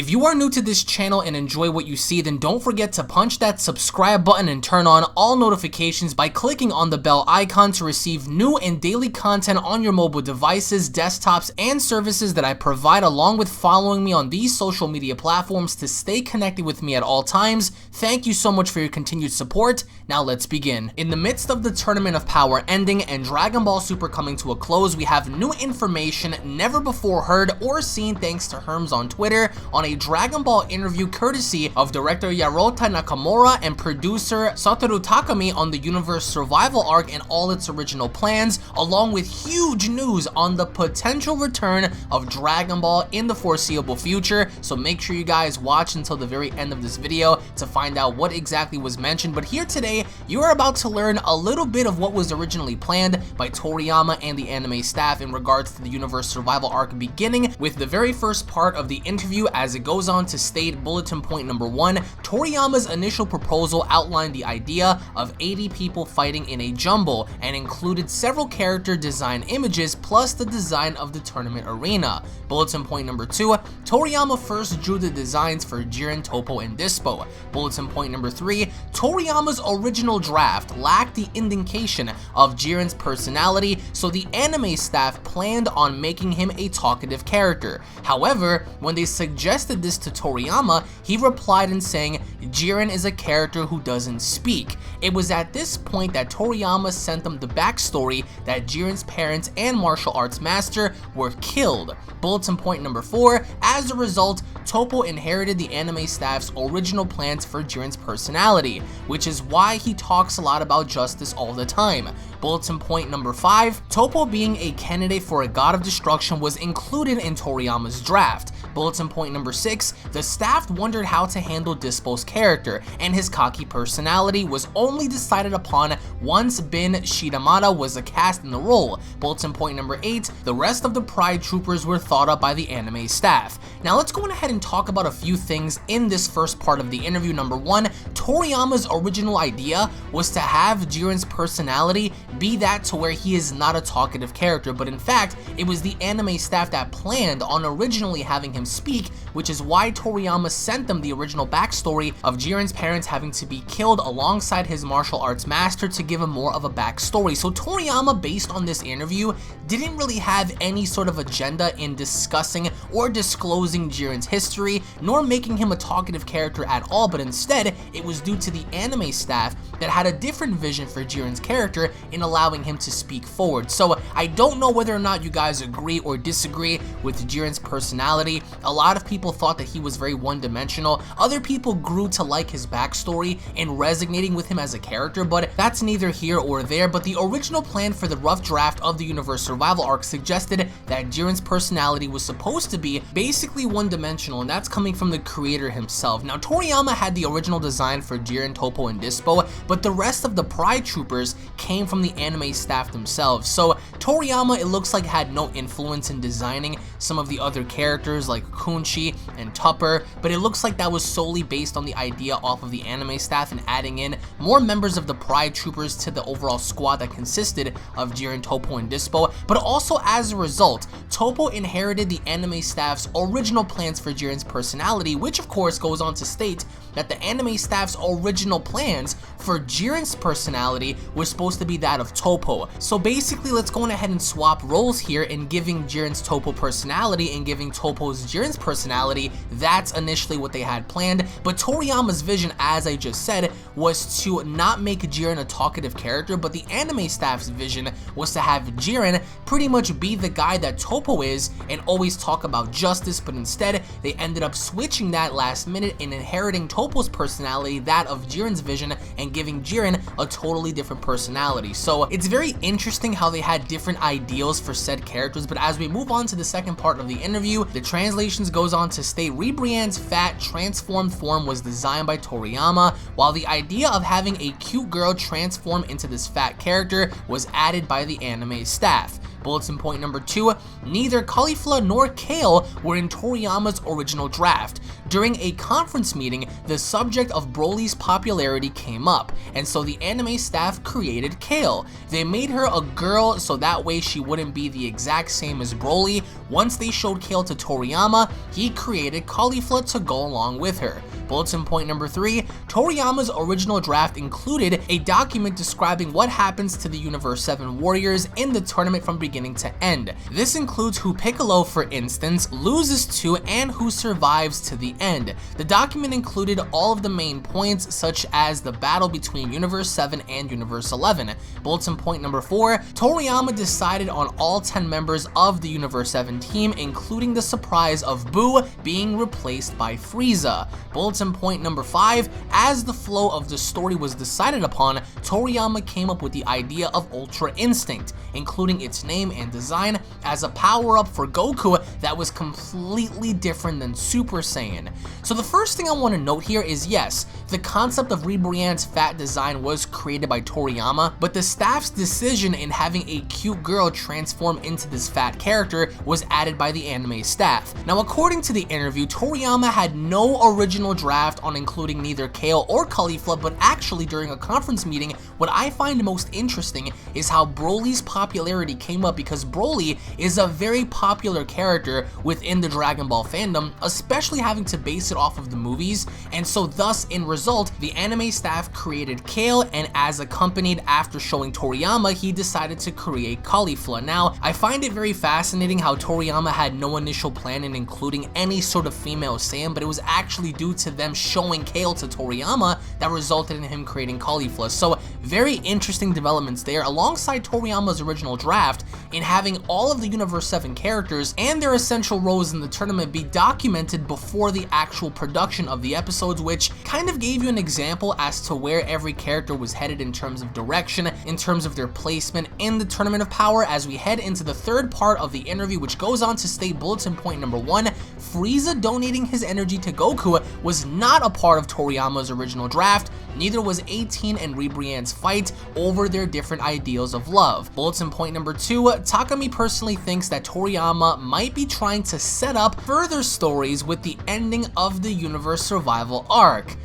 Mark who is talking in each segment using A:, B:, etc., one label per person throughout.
A: If you are new to this channel and enjoy what you see, then don't forget to punch that subscribe button and turn on all notifications by clicking on the bell icon to receive new and daily content on your mobile devices, desktops, and services that I provide, along with following me on these social media platforms to stay connected with me at all times. Thank you so much for your continued support. Now let's begin. In the midst of the Tournament of Power ending and Dragon Ball Super coming to a close, we have new information never before heard or seen thanks to Herms on Twitter on a Dragon Ball interview courtesy of director Yarota Nakamura and producer Satoru Takami on the Universe Survival arc and all its original plans, along with huge news on the potential return of Dragon Ball in the foreseeable future. So make sure you guys watch until the very end of this video to find out what exactly was mentioned. But here today, you are about to learn a little bit of what was originally planned by Toriyama and the anime staff in regards to the Universe Survival arc, beginning with the very first part of the interview, as it goes on to state, bulletin point number 1, Toriyama's initial proposal outlined the idea of 80 people fighting in a jumble and included several character design images plus the design of the tournament arena. Bulletin point number 2, Toriyama first drew the designs for Jiren, Toppo, and Dispo. Bulletin point number 3, Toriyama's original draft lacked the indication of Jiren's personality, so the anime staff planned on making him a talkative character. However, when they suggested this to Toriyama, he replied in saying, Jiren is a character who doesn't speak. It was at this point that Toriyama sent them the backstory that Jiren's parents and martial arts master were killed. Bulletin point number 4, as a result, Toppo inherited the anime staff's original plans for Jiren's personality, which is why he talks a lot about justice all the time. Bulletin point number 5, Toppo being a candidate for a god of destruction was included in Toriyama's draft. Bulletin point number 6, the staff wondered how to handle Dispo's character, and his cocky personality was only decided upon once Bin Shidamada was cast in the role. Bulletin point number 8, the rest of the Pride Troopers were thought up by the anime staff. Now let's go ahead and talk about a few things in this first part of the interview. Number 1, Toriyama's original idea was to have Jiren's personality be that to where he is not a talkative character, but in fact, it was the anime staff that planned on originally having him speak, which is why Toriyama sent them the original backstory of Jiren's parents having to be killed alongside his martial arts master to give him more of a backstory. So Toriyama, based on this interview, didn't really have any sort of agenda in discussing or disclosing Jiren's history, nor making him a talkative character at all, but instead, it was due to the anime staff that had a different vision for Jiren's character in allowing him to speak forward. So I don't know whether or not you guys agree or disagree with Jiren's personality. A lot of people thought that he was very one-dimensional. Other people grew to like his backstory and resonating with him as a character, but that's neither here or there. But the original plan for the rough draft of the Universe Survival arc suggested that Jiren's personality was supposed to be basically one-dimensional, and that's coming from the creator himself. Now, Toriyama had the original design for Jiren, Toppo, and Dispo, but the rest of the Pride Troopers came from the anime staff themselves. So Toriyama, it looks like, had no influence in designing some of the other characters like Kunchi and Tupper, but it looks like that was solely based on the idea off of the anime staff and adding in more members of the Pride Troopers to the overall squad that consisted of Jiren, Toppo, and Dispo. But also, as a result, Toppo inherited the anime staff's original plans for Jiren's personality, which of course goes on to state that the anime staff's original plans for Jiren's personality was supposed to be that of Toppo. So basically, let's go ahead and swap roles here in giving Jiren's Toppo personality and giving Toppo's Jiren's personality. That's initially what they had planned, but Toriyama's vision, as I just said, was to not make Jiren a talkative character, but the anime staff's vision was to have Jiren pretty much be the guy that Toppo is and always talk about justice, but instead they ended up switching that last minute and inheriting Toppo's personality, that of Jiren's vision, and giving Jiren a totally different personality. So it's very interesting how they had different ideals for said characters. But as we move on to the second part of the interview, the translations goes on to state Ribrianne's fat transformed form was designed by Toriyama, while the idea of having a cute girl transform into this fat character was added by the anime staff. Bulletin point number 2, neither Caulifla nor Kale were in Toriyama's original draft. During a conference meeting, the subject of Broly's popularity came up, and so the anime staff created Kale. They made her a girl so that way she wouldn't be the exact same as Broly. Once they showed Kale to Toriyama, he created Caulifla to go along with her. Bulletin point number 3, Toriyama's original draft included a document describing what happens to the Universe 7 warriors in the tournament from beginning to end. This includes who Piccolo, for instance, loses to and who survives to the end. The document included all of the main points, such as the battle between Universe 7 and Universe 11. Bulletin point number 4, Toriyama decided on all 10 members of the Universe 7 team, including the surprise of Boo being replaced by Frieza. Bulletin point number 5, as the flow of the story was decided upon, Toriyama came up with the idea of Ultra Instinct, including its name and design as a power-up for Goku that was completely different than Super Saiyan. So the first thing I want to note here is, yes, the concept of Ribrianne's fat design was created by Toriyama, but the staff's decision in having a cute girl transform into this fat character was added by the anime staff. Now, according to the interview, Toriyama had no original draft on including neither Kale or Caulifla, but actually during a conference meeting, what I find most interesting is how Broly's popularity came up, because Broly is a very popular character within the Dragon Ball fandom, especially having to base it off of the movies, and so thus in result, the anime staff created Kale, and as accompanied after showing Toriyama, he decided to create Caulifla. Now, I find it very fascinating how Toriyama had no initial plan in including any sort of female Saiyan, but it was actually due to them showing Kale to Toriyama that resulted in him creating Caulifla. So very interesting developments there, alongside Toriyama's original draft in having all of the Universe 7 characters and their essential roles in the tournament be documented before the actual production of the episodes, which kind of gave you an example as to where every character was headed in terms of direction, in terms of their placement in the Tournament of Power. As we head into the third part of the interview, which goes on to state bulletin point number 1, Frieza donating his energy to Goku was not a part of Toriyama's original draft, neither was 18 and Ribrianne's fight over their different ideals of love. Bulletin point number 2, Takami personally thinks that Toriyama might be trying to set up further stories with the ending of the Universe Survival arc.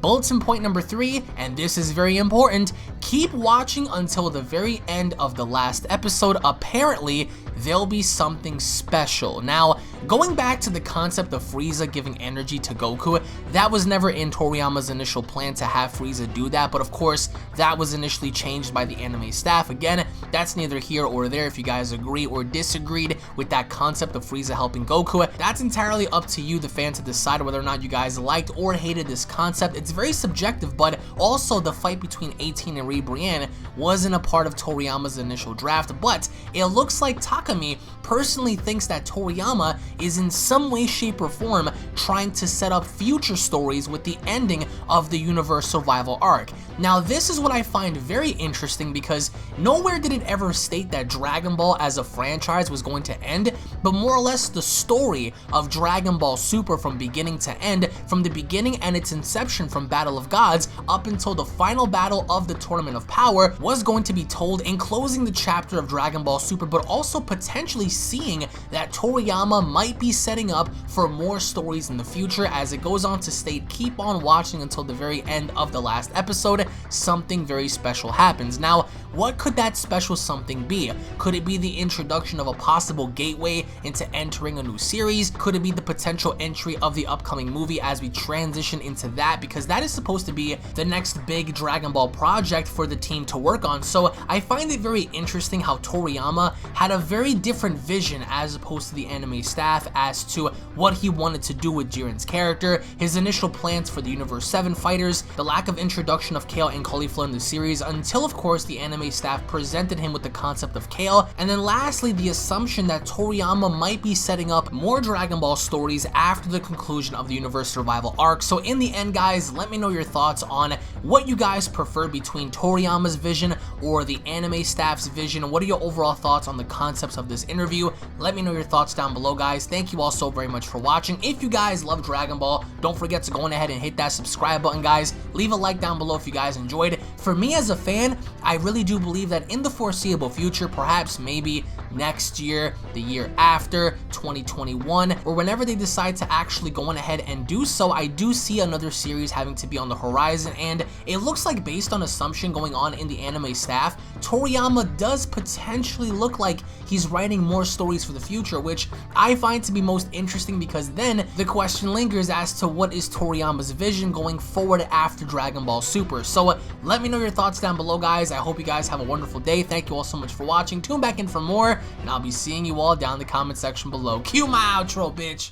A: Bulletin point number 3, and this is very important, keep watching until the very end of the last episode. Apparently, there'll be something special. Now, going back to the concept of Frieza giving energy to Goku, that was never in Toriyama's initial plan to have Frieza do that, but of course, that was initially changed by the anime staff. Again, that's neither here or there. If you guys agree or disagreed with that concept of Frieza helping Goku, that's entirely up to you, the fan, to decide whether or not you guys liked or hated this concept. It's very subjective, but also the fight between 18 and Ribrianne wasn't a part of Toriyama's initial draft, but it looks like Takami personally thinks that Toriyama is in some way, shape, or form trying to set up future stories with the ending of the Universe Survival arc. Now, this is what I find very interesting, because nowhere did it ever state that Dragon Ball as a franchise was going to end, but more or less the story of Dragon Ball Super from beginning to end, from the beginning and its inception from Battle of Gods up until the final battle of the Tournament of Power, was going to be told in closing the chapter of Dragon Ball Super, but also potentially seeing that Toriyama might be setting up for more stories in the future. As it goes on to state, keep on watching until the very end of the last episode, something very special happens. Now, what could that special something be? Could it be the introduction of a possible gateway into entering a new series? Could it be the potential entry of the upcoming movie as we transition into that? Because that is supposed to be the next big Dragon Ball project for the team to work on. So I find it very interesting how Toriyama had a very different vision as opposed to the anime staff as to what he wanted to do with Jiren's character, his initial plans for the Universe 7 fighters, the lack of introduction of Kale and Caulifla in the series, until of course the anime staff presented him with the concept of Kale, and then lastly the assumption that Toriyama might be setting up more Dragon Ball stories after the conclusion of the Universe Survival arc. So in the end, guys, let me know your thoughts on what you guys prefer between Toriyama's vision or the anime staff's vision. What are your overall thoughts on the concepts of this interview? Let me know your thoughts down below, guys. Thank you all so very much for watching. If you guys love Dragon Ball, don't forget to go on ahead and hit that subscribe button, guys. Leave a like down below if you guys guys enjoyed. For me as a fan, I really do believe that in the foreseeable future, perhaps maybe next year, the year after, 2021, or whenever they decide to actually go on ahead and do so, I do see another series having to be on the horizon, and it looks like, based on assumption going on in the anime staff, Toriyama does potentially look like he's writing more stories for the future, which I find to be most interesting, because then the question lingers as to what is Toriyama's vision going forward after Dragon Ball Super. So let me know your thoughts down below, guys. I hope you guys have a wonderful day. Thank you all so much for watching. Tune back in for more, and I'll be seeing you all down in the comment section below. Cue my outro, bitch.